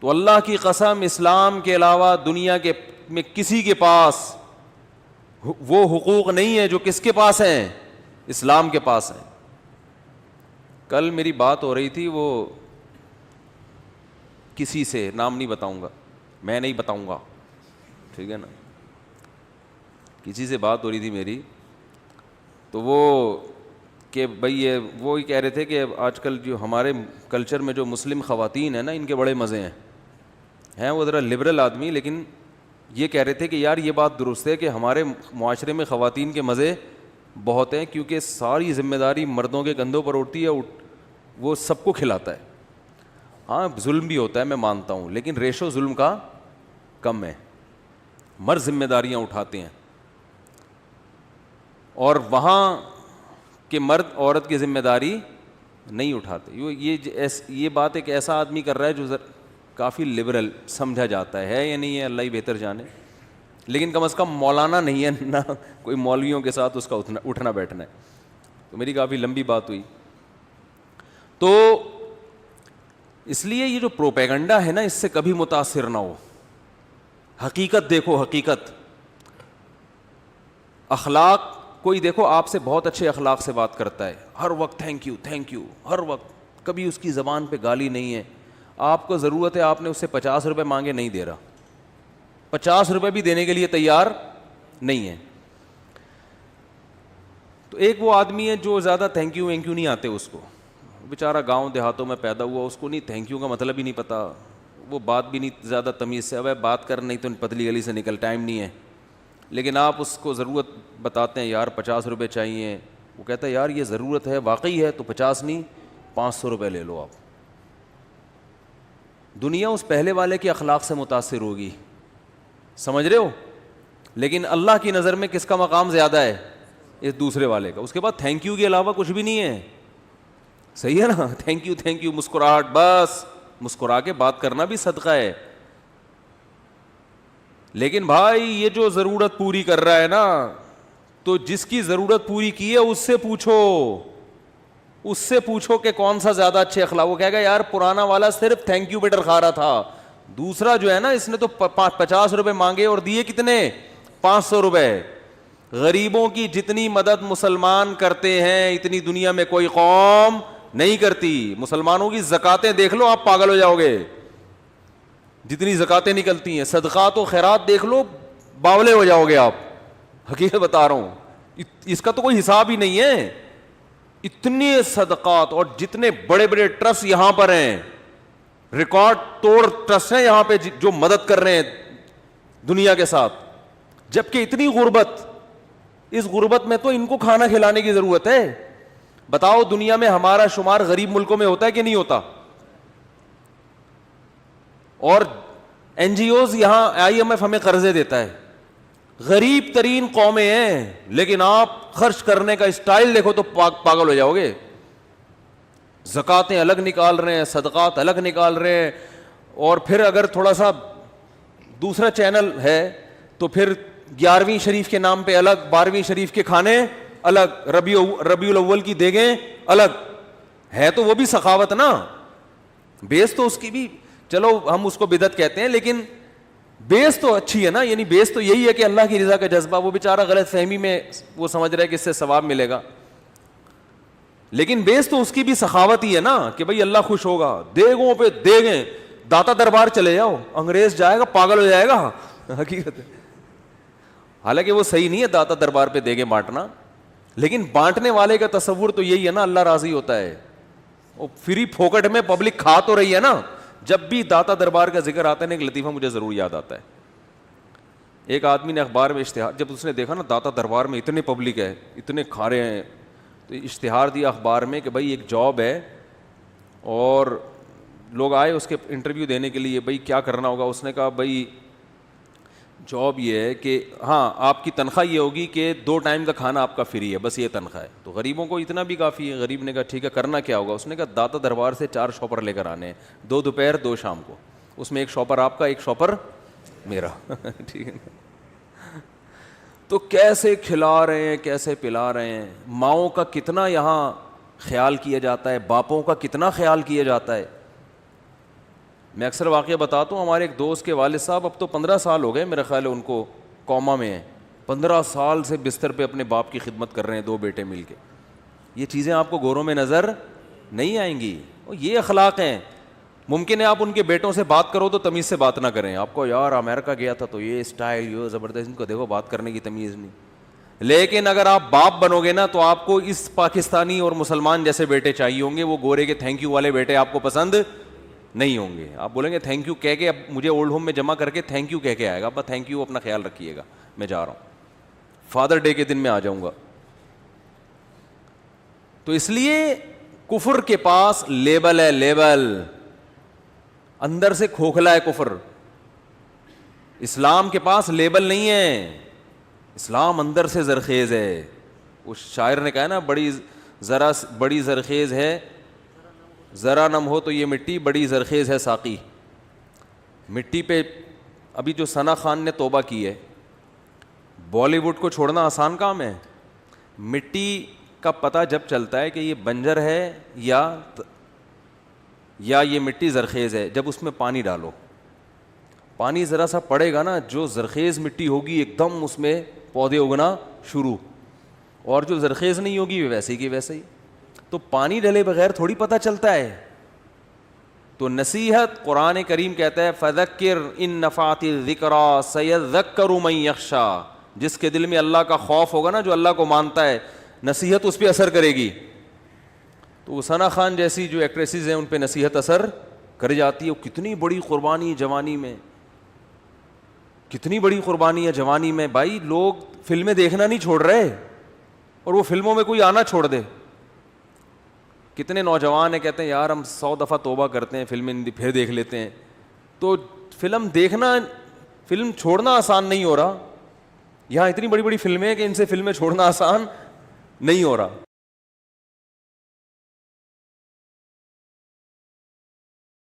تو اللہ کی قسم اسلام کے علاوہ دنیا کے میں کسی کے پاس وہ حقوق نہیں ہے جو کس کے پاس ہیں؟ اسلام کے پاس ہیں. کل میری بات ہو رہی تھی وہ کسی سے، نام نہیں بتاؤں گا، میں نہیں بتاؤں گا، ٹھیک ہے نا، کسی سے بات ہو رہی تھی میری، تو وہ کہ بھئی یہ وہی کہہ رہے تھے کہ آج کل جو ہمارے کلچر میں جو مسلم خواتین ہیں نا، ان کے بڑے مزے ہیں وہ ذرا لبرل آدمی، لیکن یہ کہہ رہے تھے کہ یار یہ بات درست ہے کہ ہمارے معاشرے میں خواتین کے مزے بہت ہیں، کیونکہ ساری ذمہ داری مردوں کے کندھوں پر اٹھتی ہے، وہ سب کو کھلاتا ہے. ہاں ظلم بھی ہوتا ہے میں مانتا ہوں، لیکن ریشو ظلم کا کم ہے. مرد ذمہ داریاں اٹھاتے ہیں، اور وہاں کہ مرد عورت کی ذمہ داری نہیں اٹھاتے. یہ بات ایک ایسا آدمی کر رہا ہے جو کافی لبرل سمجھا جاتا ہے یا نہیں ہے اللہ ہی بہتر جانے، لیکن کم از کم مولانا نہیں ہے نہ کوئی مولویوں کے ساتھ اس کا اٹھنا بیٹھنا ہے. تو میری کافی لمبی بات ہوئی. تو اس لیے یہ جو پروپیگنڈا ہے نا، اس سے کبھی متاثر نہ ہو. حقیقت دیکھو، حقیقت. اخلاق، کوئی دیکھو آپ سے بہت اچھے اخلاق سے بات کرتا ہے، ہر وقت تھینک یو تھینک یو، ہر وقت، کبھی اس کی زبان پہ گالی نہیں ہے. آپ کو ضرورت ہے، آپ نے اس سے 50 روپے مانگے، نہیں دے رہا، 50 روپے بھی دینے کے لیے تیار نہیں ہے. تو ایک وہ آدمی ہے جو زیادہ تھینک یو وینک یو نہیں آتے اس کو، بیچارہ گاؤں دیہاتوں میں پیدا ہوا، اس کو نہیں تھینک یو کا مطلب ہی نہیں پتا، وہ بات بھی نہیں زیادہ تمیز سے، اب بات کر نہیں تو پتلی گلی سے نکل، ٹائم نہیں ہے. لیکن آپ اس کو ضرورت بتاتے ہیں یار 50 روپے چاہیے، وہ کہتا ہے یار یہ ضرورت ہے واقعی ہے تو 50 نہیں 500 روپے لے لو آپ. دنیا اس پہلے والے کے اخلاق سے متاثر ہوگی، سمجھ رہے ہو؟ لیکن اللہ کی نظر میں کس کا مقام زیادہ ہے؟ اس دوسرے والے کا. اس کے بعد تھینک یو کے علاوہ کچھ بھی نہیں ہے. صحیح ہے نا؟ تھینک یو مسکراہٹ، بس مسکرا کے بات کرنا بھی صدقہ ہے. لیکن بھائی یہ جو ضرورت پوری کر رہا ہے نا، تو جس کی ضرورت پوری کی ہے اس سے پوچھو کہ کون سا زیادہ اچھے اخلاق. وہ کہے گا یار پرانا والا صرف تھینک یو بیٹر کھا رہا تھا، دوسرا جو ہے نا اس نے تو 50 روپے مانگے اور دیے کتنے؟ 500 روپے. غریبوں کی جتنی مدد مسلمان کرتے ہیں اتنی دنیا میں کوئی قوم نہیں کرتی. مسلمانوں کی زکاتیں دیکھ لو، آپ پاگل ہو جاؤ گے، جتنی زکاتیں نکلتی ہیں. صدقات و خیرات دیکھ لو، باولے ہو جاؤ گے آپ. حقیقت بتا رہا ہوں، اس کا تو کوئی حساب ہی نہیں ہے. اتنے صدقات، اور جتنے بڑے بڑے ٹرسٹ یہاں پر ہیں، ریکارڈ توڑ ٹرسٹ ہیں یہاں پہ جو مدد کر رہے ہیں دنیا کے ساتھ. جبکہ اتنی غربت، اس غربت میں تو ان کو کھانا کھلانے کی ضرورت ہے. بتاؤ دنیا میں ہمارا شمار غریب ملکوں میں ہوتا ہے کہ نہیں ہوتا؟ اور این جی اوز یہاں IMF ہمیں قرضے دیتا ہے. غریب ترین قومیں ہیں، لیکن آپ خرچ کرنے کا اسٹائل دیکھو تو پاگل ہو جاؤ گے. زکاتیں الگ نکال رہے ہیں، صدقات الگ نکال رہے ہیں، اور پھر اگر تھوڑا سا دوسرا چینل ہے تو پھر 11ویں شریف کے نام پہ الگ، 12ویں شریف کے کھانے الگ، ربیع الاول کی دیگیں الگ. ہے تو وہ بھی سخاوت نا، بیس تو اس کی بھی، چلو ہم اس کو بدعت کہتے ہیں لیکن بیس تو اچھی ہے نا. یعنی بیس تو یہی ہے کہ اللہ کی رضا کا جذبہ. وہ بیچارہ غلط فہمی میں وہ سمجھ رہا ہے کہ اس سے ثواب ملے گا، لیکن بیس تو اس کی بھی سخاوت ہی ہے نا کہ بھئی اللہ خوش ہوگا. دیگوں پہ دیگیں، داتا دربار چلے جاؤ، انگریز جائے گا پاگل ہو جائے گا. حقیقت ہے، حالانکہ وہ صحیح نہیں ہے داتا دربار پہ دیگیں بانٹنا، لیکن بانٹنے والے کا تصور تو یہی ہے نا، اللہ راضی ہوتا ہے. وہ فری پھوکٹ میں پبلک کھا تو رہی ہے نا. جب بھی داتا دربار کا ذکر آتا ہے نا، ایک لطیفہ مجھے ضرور یاد آتا ہے. ایک آدمی نے اخبار میں اشتہار، جب اس نے دیکھا نا داتا دربار میں اتنے پبلک ہے، اتنے کھا رہے ہیں، تو اشتہار دیا اخبار میں کہ بھائی ایک جاب ہے، اور لوگ آئے اس کے انٹرویو دینے کے لیے، بھائی کیا کرنا ہوگا. اس نے کہا بھائی جاب یہ ہے کہ ہاں آپ کی تنخواہ یہ ہوگی کہ 2 ٹائم کا کھانا آپ کا فری ہے، بس یہ تنخواہ ہے. تو غریبوں کو اتنا بھی کافی ہے. غریب نے کہا ٹھیک ہے کرنا کیا ہوگا. اس نے کہا داتا دربار سے 4 شاپر لے کر آنے ہیں، 2 دوپہر 2 شام کو. اس میں ایک شاپر آپ کا، ایک شاپر میرا. ٹھیک ہے. تو کیسے کھلا رہے ہیں، کیسے پلا رہے ہیں. ماؤں کا کتنا یہاں خیال کیا جاتا ہے، باپوں کا کتنا خیال کیا جاتا ہے. میں اکثر واقعہ بتاتا ہوں, ہمارے ایک دوست کے والد صاحب اب تو 15 سال ہو گئے میرا خیال ہے ان کو کوما میں ہیں, 15 سال سے بستر پہ اپنے باپ کی خدمت کر رہے ہیں, 2 بیٹے مل کے. یہ چیزیں آپ کو گوروں میں نظر نہیں آئیں گی, یہ اخلاق ہیں. ممکن ہے آپ ان کے بیٹوں سے بات کرو تو تمیز سے بات نہ کریں, آپ کو یار امریکہ گیا تھا تو یہ اسٹائل, یہ زبردست, ان کو دیکھو بات کرنے کی تمیز نہیں. لیکن اگر آپ باپ بنو گے نا تو آپ کو اس پاکستانی اور مسلمان جیسے بیٹے چاہیے ہوں گے, وہ گورے کے تھینک یو والے بیٹے آپ کو پسند نہیں ہوں گے. آپ بولیں گے تھینک یو کہہ کے, اب مجھے اولڈ ہوم میں جمع کر کے تھینک یو کہہ کے آئے گا, ابا تھینک یو, اپنا خیال رکھیے گا, میں جا رہا ہوں, فادر ڈے کے دن میں آ جاؤں گا. تو اس لیے کفر کے پاس لیبل ہے, لیبل, اندر سے کھوکھلا ہے کفر. اسلام کے پاس لیبل نہیں ہے, اسلام اندر سے زرخیز ہے. اس شاعر نے کہا نا, بڑی زرخیز ہے, ذرا نم ہو تو یہ مٹی بڑی زرخیز ہے ساقی. مٹی پہ ابھی جو ثنا خان نے توبہ کی ہے, بالی ووڈ کو چھوڑنا آسان کام ہے. مٹی کا پتہ جب چلتا ہے کہ یہ بنجر ہے یا یہ مٹی زرخیز ہے, جب اس میں پانی ڈالو, پانی ذرا سا پڑے گا نا, جو زرخیز مٹی ہوگی ایک دم اس میں پودے اگنا شروع, اور جو زرخیز نہیں ہوگی ویسے کی ویسے ہی. تو پانی ڈلے بغیر تھوڑی پتہ چلتا ہے. تو نصیحت, قرآن کریم کہتا ہے فذکر ان نفعت الذکریٰ سیذکر من یخشی, جس کے دل میں اللہ کا خوف ہوگا نا, جو اللہ کو مانتا ہے, نصیحت اس پہ اثر کرے گی. تو ثنا خان جیسی جو ایکٹریسز ہیں ان پہ نصیحت اثر کر جاتی ہے. وہ کتنی بڑی قربانی جوانی میں, کتنی بڑی قربانی ہے جوانی میں. بھائی لوگ فلمیں دیکھنا نہیں چھوڑ رہے, اور وہ فلموں میں کوئی آنا چھوڑ دے. کتنے نوجوان ہیں کہتے ہیں یار ہم 100 دفعہ توبہ کرتے ہیں, فلمیں پھر دیکھ لیتے ہیں. تو فلم دیکھنا, فلم چھوڑنا آسان نہیں ہو رہا. یہاں اتنی بڑی بڑی فلمیں ہیں کہ ان سے فلمیں چھوڑنا آسان نہیں ہو رہا.